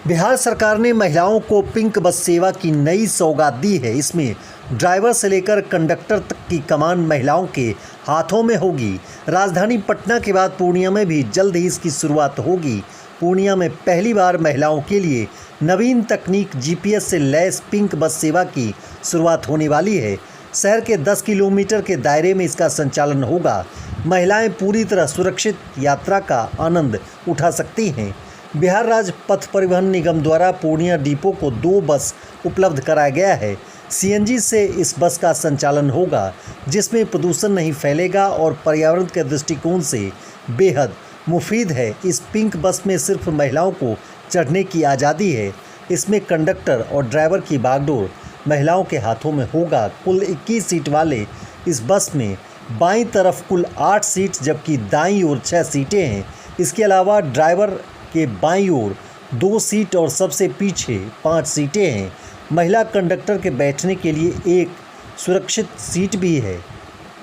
बिहार सरकार ने महिलाओं को पिंक बस सेवा की नई सौगात दी है। इसमें ड्राइवर से लेकर कंडक्टर तक की कमान महिलाओं के हाथों में होगी। राजधानी पटना के बाद पूर्णिया में भी जल्द ही इसकी शुरुआत होगी। पूर्णिया में पहली बार महिलाओं के लिए नवीन तकनीक जीपीएस से लैस पिंक बस सेवा की शुरुआत होने वाली है। शहर के 10 किलोमीटर के दायरे में इसका संचालन होगा। महिलाएं पूरी तरह सुरक्षित यात्रा का आनंद उठा सकती हैं। बिहार राज्य पथ परिवहन निगम द्वारा पूर्णिया डिपो को 2 बस उपलब्ध कराया गया है। सीएनजी से इस बस का संचालन होगा, जिसमें प्रदूषण नहीं फैलेगा और पर्यावरण के दृष्टिकोण से बेहद मुफीद है। इस पिंक बस में सिर्फ महिलाओं को चढ़ने की आज़ादी है। इसमें कंडक्टर और ड्राइवर की बागडोर महिलाओं के हाथों में होगा। कुल 21 सीट वाले इस बस में बाईं तरफ कुल 8 सीट जबकि दाईं ओर 6 सीटें हैं। इसके अलावा ड्राइवर के बाईं ओर 2 सीट और सबसे पीछे 5 सीटें हैं। महिला कंडक्टर के बैठने के लिए एक सुरक्षित सीट भी है।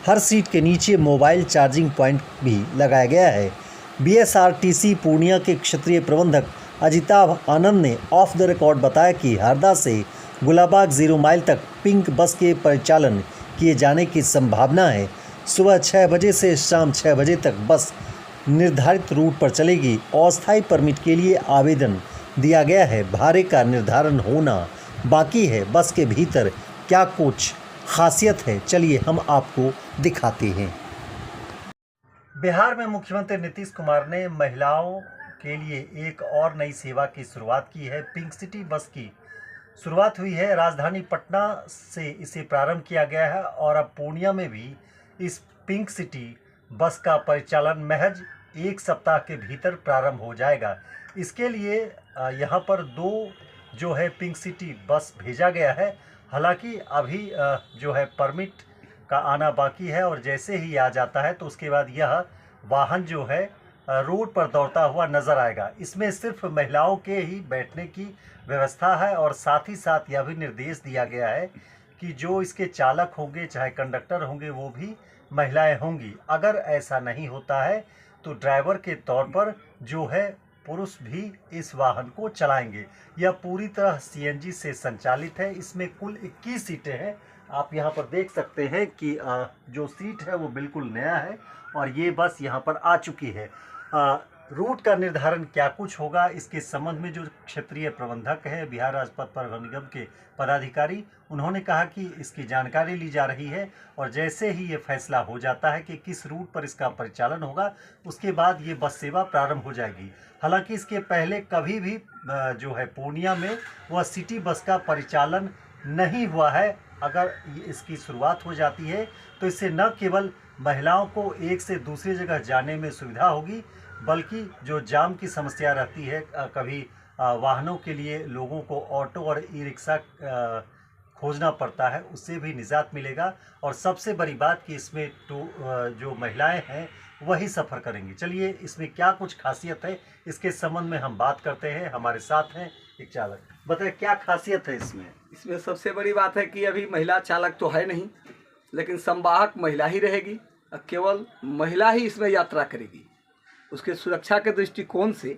हर सीट के नीचे मोबाइल चार्जिंग पॉइंट भी लगाया गया है। बीएसआरटीसी पूर्णिया के क्षेत्रीय प्रबंधक अजिताभ आनंद ने ऑफ द रिकॉर्ड बताया कि हरदा से गुलाबाग 0 माइल तक पिंक बस के परिचालन किए जाने की संभावना है। सुबह 6 बजे से शाम 6 बजे तक बस निर्धारित रूट पर चलेगी। अस्थायी परमिट के लिए आवेदन दिया गया है। भाड़े का निर्धारण होना बाकी है। बस के भीतर क्या कुछ खासियत है, चलिए हम आपको दिखाते हैं। बिहार में मुख्यमंत्री नीतीश कुमार ने महिलाओं के लिए एक और नई सेवा की शुरुआत की है। पिंक सिटी बस की शुरुआत हुई है। राजधानी पटना से इसे प्रारंभ किया गया है और अब पूर्णिया में भी इस पिंक सिटी बस का परिचालन महज 1 सप्ताह के भीतर प्रारंभ हो जाएगा। इसके लिए यहाँ पर 2 जो है पिंक सिटी बस भेजा गया है। हालांकि अभी जो है परमिट का आना बाकी है और जैसे ही आ जाता है तो उसके बाद यह वाहन जो है रोड पर दौड़ता हुआ नज़र आएगा। इसमें सिर्फ महिलाओं के ही बैठने की व्यवस्था है और साथ ही साथ यह भी निर्देश दिया गया है कि जो इसके चालक होंगे चाहे कंडक्टर होंगे वो भी महिलाएं होंगी। अगर ऐसा नहीं होता है तो ड्राइवर के तौर पर जो है पुरुष भी इस वाहन को चलाएंगे। यह पूरी तरह सीएनजी से संचालित है। इसमें कुल 21 सीटें हैं। आप यहाँ पर देख सकते हैं कि जो सीट है वो बिल्कुल नया है और ये बस यहाँ पर आ चुकी है। रूट का निर्धारण क्या कुछ होगा इसके संबंध में जो क्षेत्रीय प्रबंधक है बिहार राज्य पथ परिवहन निगम के पदाधिकारी, उन्होंने कहा कि इसकी जानकारी ली जा रही है और जैसे ही ये फैसला हो जाता है कि किस रूट पर इसका परिचालन होगा उसके बाद ये बस सेवा प्रारंभ हो जाएगी। हालांकि इसके पहले कभी भी जो है पूर्णिया में वह सिटी बस का परिचालन नहीं हुआ है। अगर इसकी शुरुआत हो जाती है तो इससे न केवल महिलाओं को एक से दूसरी जगह जाने में सुविधा होगी बल्कि जो जाम की समस्या रहती है, कभी वाहनों के लिए लोगों को ऑटो और ई रिक्शा खोजना पड़ता है, उससे भी निजात मिलेगा। और सबसे बड़ी बात कि इसमें जो महिलाएं हैं वही सफ़र करेंगी। चलिए इसमें क्या कुछ खासियत है इसके संबंध में हम बात करते हैं। हमारे साथ हैं एक चालक, बताइए क्या खासियत है इसमें। इसमें सबसे बड़ी बात है कि अभी महिला चालक तो है नहीं, लेकिन संवाहक महिला ही रहेगी। केवल महिला ही इसमें यात्रा करेगी। उसके सुरक्षा के दृष्टिकोण से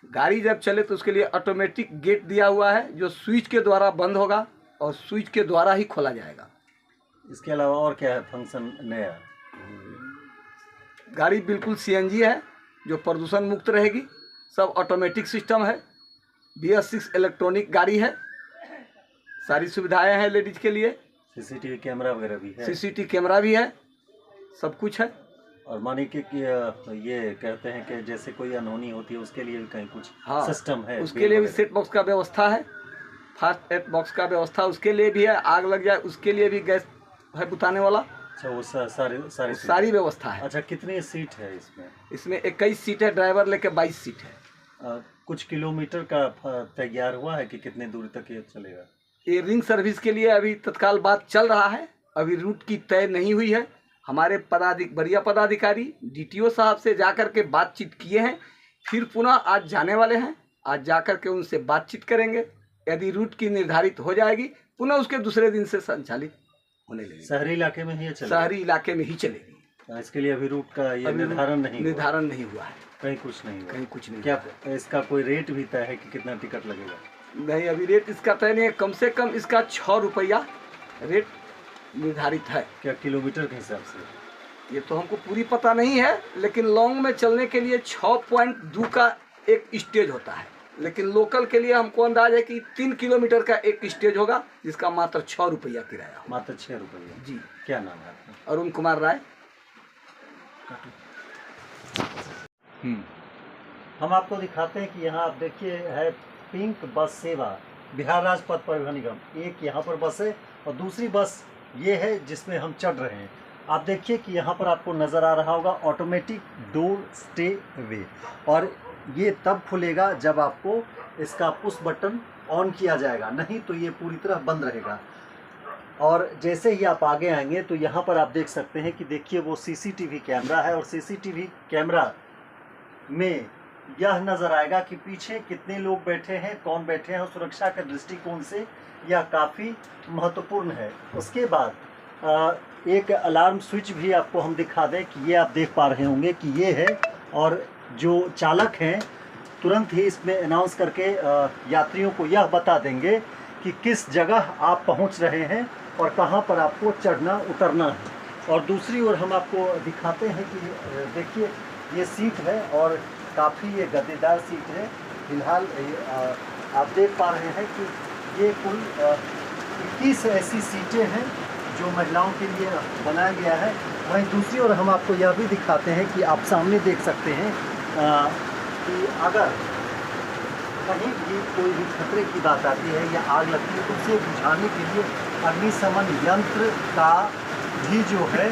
गाड़ी जब चले तो उसके लिए ऑटोमेटिक गेट दिया हुआ है जो स्विच के द्वारा बंद होगा और स्विच के द्वारा ही खोला जाएगा। इसके अलावा और क्या है फंक्शन नया? गाड़ी बिल्कुल सीएनजी है जो प्रदूषण मुक्त रहेगी। सब ऑटोमेटिक सिस्टम है। BS6 इलेक्ट्रॉनिक गाड़ी है। सारी सुविधाएं हैं लेडीज के लिए। सीसीटीवी कैमरा वगैरह भी है। सीसीटीवी कैमरा भी है, सब कुछ है। और मानिए कि ये कहते हैं कि जैसे कोई अनहोनी होती है उसके लिए भी कहीं कुछ सिस्टम है। उसके लिए भी सेट बॉक्स का व्यवस्था है। फास्ट एड बॉक्स का व्यवस्था उसके लिए भी है। आग लग जाए उसके लिए भी गैस है बुताने वाला। अच्छा, वो सारी व्यवस्था है। अच्छा, कितनी सीट है इसमें? इसमें 21 सीट है, ड्राइवर लेके 22 सीट है। कुछ किलोमीटर का तैयार हुआ है कि कितने दूर तक ये चलेगा? ये रिंग सर्विस के लिए अभी तत्काल बात चल रहा है। अभी रूट की तय नहीं हुई है। हमारे वरीय पदाधिकारी DTO साहब से जाकर के बातचीत किए हैं। फिर पुनः आज जाने वाले हैं। आज जाकर के उनसे बातचीत करेंगे। यदि रूट की निर्धारित हो जाएगी पुनः उसके दूसरे दिन से संचालित होने लगेगी। शहरी इलाके में ही चलेगी? शहरी इलाके में ही चलेगी। इसके लिए अभी रूट का ये निर्धारण नहीं हुआ है। कहीं कुछ नहीं हुआ। कहीं कुछ नहीं। क्या इसका कोई रेट भी तय है कि कितना टिकट लगेगा? नहीं, अभी रेट इसका तय नहीं है। कम से कम इसका 6 रुपया रेट निर्धारित है। क्या किलोमीटर के हिसाब से? ये तो हमको पूरी पता नहीं है, लेकिन लॉन्ग में चलने के लिए 6.2 का एक स्टेज होता है, लेकिन लोकल के लिए हमको अंदाज है कि 3 किलोमीटर का एक स्टेज होगा, जिसका मात्र 6 रुपया किराया होगा। मात्र 6 रुपये? जी। क्या नाम है आपका? अरुण कुमार राय। हम आपको दिखाते हैं कि यहाँ आप देखिए है पिंक बस सेवा, बिहार राज्य पथ परिवहन निगम। एक यहाँ पर बस है और दूसरी बस ये है जिसमें हम चढ़ रहे हैं। आप देखिए कि यहाँ पर आपको नज़र आ रहा होगा ऑटोमेटिक डोर स्टे वे, और ये तब खुलेगा जब आपको इसका पुश बटन ऑन किया जाएगा, नहीं तो ये पूरी तरह बंद रहेगा। और जैसे ही आप आगे आएंगे तो यहाँ पर आप देख सकते हैं कि देखिए वो सीसीटीवी कैमरा है, और सीसीटीवी कैमरा में यह नज़र आएगा कि पीछे कितने लोग बैठे हैं, कौन बैठे हैं, और सुरक्षा के दृष्टिकोण से यह काफ़ी महत्वपूर्ण है। उसके बाद एक अलार्म स्विच भी आपको हम दिखा दें कि ये आप देख पा रहे होंगे कि ये है, और जो चालक हैं तुरंत ही इसमें अनाउंस करके यात्रियों को यह बता देंगे कि किस जगह आप पहुंच रहे हैं और कहां पर आपको चढ़ना उतरना है। और दूसरी ओर हम आपको दिखाते हैं कि देखिए ये सीट है, और काफ़ी ये गद्देदार सीट है। फिलहाल आप देख पा रहे हैं कि ये कुल 21 ऐसी सीटें हैं जो महिलाओं के लिए बनाया गया है। वहीं दूसरी ओर हम आपको यह भी दिखाते हैं कि आप सामने देख सकते हैं कि अगर कहीं भी कोई भी खतरे की बात आती है या आग लगती है तो उसे बुझाने के लिए अग्निशमन यंत्र का भी जो है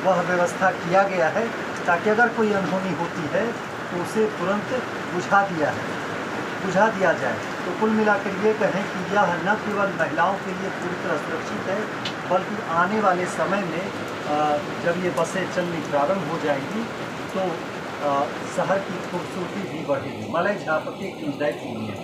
वह व्यवस्था किया गया है, ताकि अगर कोई अनहोनी होती है तो उसे तुरंत बुझा दिया जाए। तो कुल मिलाकर ये कहें कि यह न केवल महिलाओं के लिए पूरी तरह सुरक्षित है, बल्कि आने वाले समय में जब ये बसें चलनी प्रारंभ हो जाएंगी तो शहर की खूबसूरती भी बढ़ेगी। मलय झापके की दैट यूनियन।